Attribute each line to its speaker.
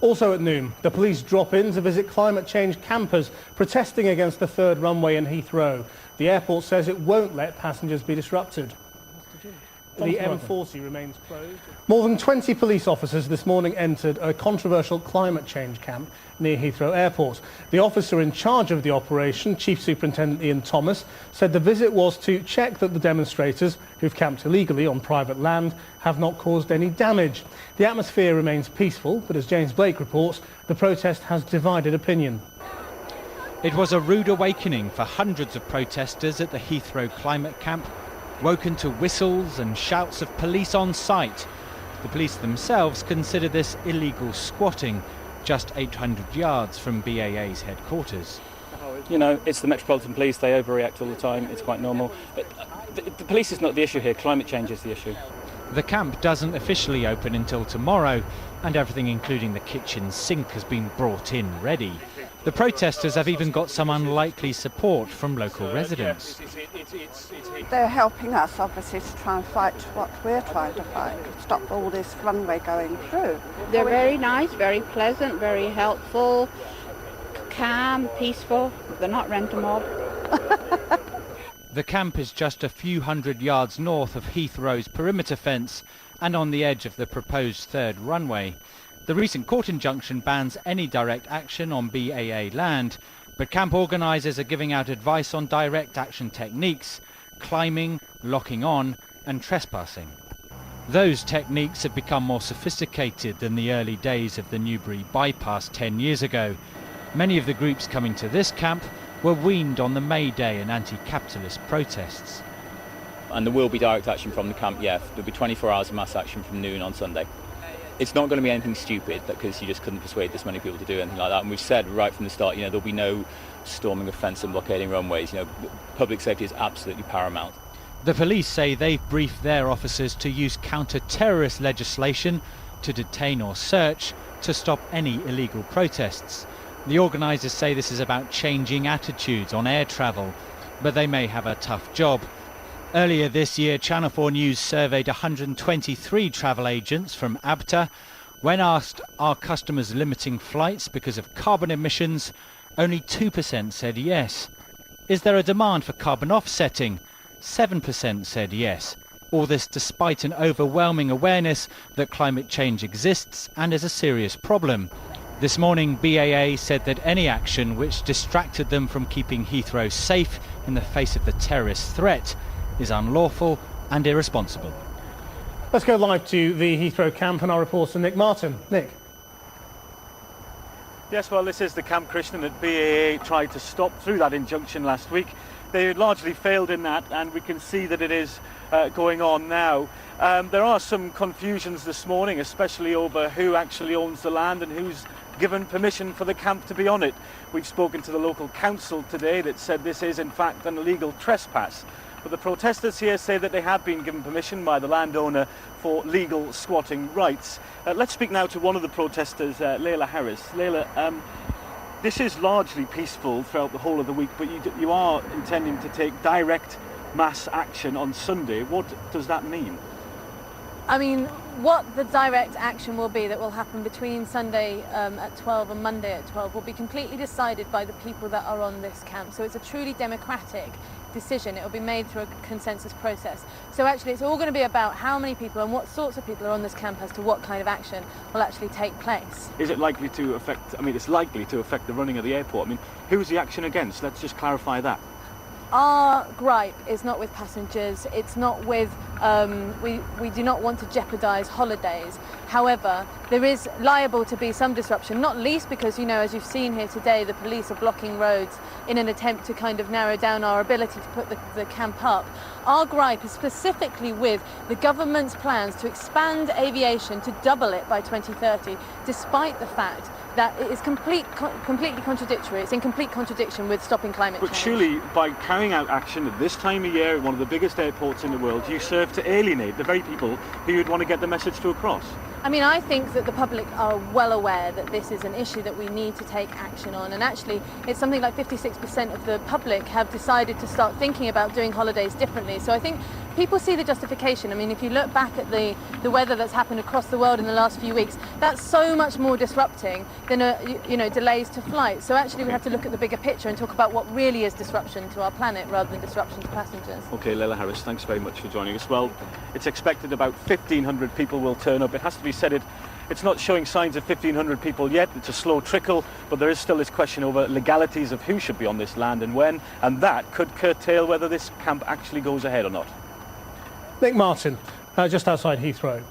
Speaker 1: Also at noon, the police drop in to visit climate change campers protesting against the third runway in Heathrow. The airport says it won't let passengers be disrupted. The M40 remains closed. More than 20 police officers this morning entered a controversial climate change camp near Heathrow Airport. The officer in charge of the operation, Chief Superintendent Ian Thomas, said the visit was to check that the demonstrators, who've camped illegally on private land, have not caused any damage. The atmosphere remains peaceful, but as James Blake reports, the protest has divided opinion.
Speaker 2: It was a rude awakening for hundreds of protesters at the Heathrow climate camp, woken to whistles and shouts of police on site. The police themselves consider this illegal squatting, just 800 yards from BAA's headquarters.
Speaker 3: You know, it's the Metropolitan Police, they overreact all the time, it's quite normal. The police is not the issue here, climate change is the issue.
Speaker 2: The camp doesn't officially open until tomorrow, and everything including the kitchen sink has been brought in ready. The protesters have even got some unlikely support from local residents.
Speaker 4: They're helping us, obviously, to try and fight what we're trying to fight, stop all this runway going through.
Speaker 5: They're very nice, very pleasant, very helpful, calm, peaceful. They're not rent-a-mob.
Speaker 2: The camp is just a few hundred yards north of Heathrow's perimeter fence and on the edge of the proposed third runway. The recent court injunction bans any direct action on BAA land, but camp organisers are giving out advice on direct action techniques, climbing, locking on and trespassing. Those techniques have become more sophisticated than the early days of the Newbury bypass 10 years ago. Many of the groups coming to this camp were weaned on the Midday and anti-capitalist protests.
Speaker 3: And there will be direct action from the camp, yeah. There'll be 24 hours of mass action from noon on Sunday. It's not going to be anything stupid because you just couldn't persuade this many people to do anything like that. And we've said right from the start, you know, there'll be no storming of fence and blockading runways. You know, public safety is absolutely paramount.
Speaker 2: The police say they've briefed their officers to use counter-terrorist legislation to detain or search to stop any illegal protests. The organisers say this is about changing attitudes on air travel, but they may have a tough job. Earlier this year, Channel 4 News surveyed 123 travel agents from ABTA. When asked, are customers limiting flights because of carbon emissions, only 2% said yes. Is there a demand for carbon offsetting? 7% said yes. All this despite an overwhelming awareness that climate change exists and is a serious problem. This morning, BAA said that any action which distracted them from keeping Heathrow safe in the face of the terrorist threat is unlawful and irresponsible.
Speaker 1: Let's go live to the Heathrow camp and our reporter Nick Martin. Nick.
Speaker 6: Yes, well, this is the camp, Christian, that BAA tried to stop through that injunction last week. They largely failed in that, and we can see that it is going on now. There are some confusions this morning, especially over who actually owns the land and who's given permission for the camp to be on it. We've spoken to the local council today that said this is in fact an illegal trespass. But the protesters here say that they have been given permission by the landowner for legal squatting rights. Let's speak now to one of the protesters, Layla Harris. Layla, this is largely peaceful throughout the whole of the week, but you are intending to take direct mass action on Sunday. What does that mean?
Speaker 7: I mean, what the direct action will be that will happen between Sunday at 12 and Monday at 12 will be completely decided by the people that are on this camp. So it's a truly democratic decision. It will be made through a consensus process. So actually it's all going to be about how many people and what sorts of people are on this camp as to what kind of action will actually take place.
Speaker 6: Is it likely to affect, I mean, it's likely to affect the running of the airport. I mean, who's the action against? Let's just clarify that.
Speaker 7: Our gripe is not with passengers, it's not with, we do not want to jeopardise holidays. However, there is liable to be some disruption, not least because, you know, as you've seen here today, the police are blocking roads in an attempt to kind of narrow down our ability to put the camp up. Our gripe is specifically with the government's plans to expand aviation to double it by 2030, despite the fact that it is completely contradictory. It's in complete contradiction with stopping climate change.
Speaker 6: But surely, by carrying out action at this time of year at one of the biggest airports in the world, you serve to alienate the very people who you'd want to get the message to across.
Speaker 7: I mean, I think that the public are well aware that this is an issue that we need to take action on. And actually, it's something like 56% of the public have decided to start thinking about doing holidays differently. So I think people see the justification. I mean, if you look back at the weather that's happened across the world in the last few weeks, that's so much more disrupting than delays to flights. So actually we have to look at the bigger picture and talk about what really is disruption to our planet rather than disruption to passengers.
Speaker 6: OK, Layla Harris, thanks very much for joining us. Well, it's expected about 1,500 people will turn up. It has to be said it's not showing signs of 1,500 people yet. It's a slow trickle, but there is still this question over legalities of who should be on this land and when, and that could curtail whether this camp actually goes ahead or not.
Speaker 1: Nick Martin, just outside Heathrow.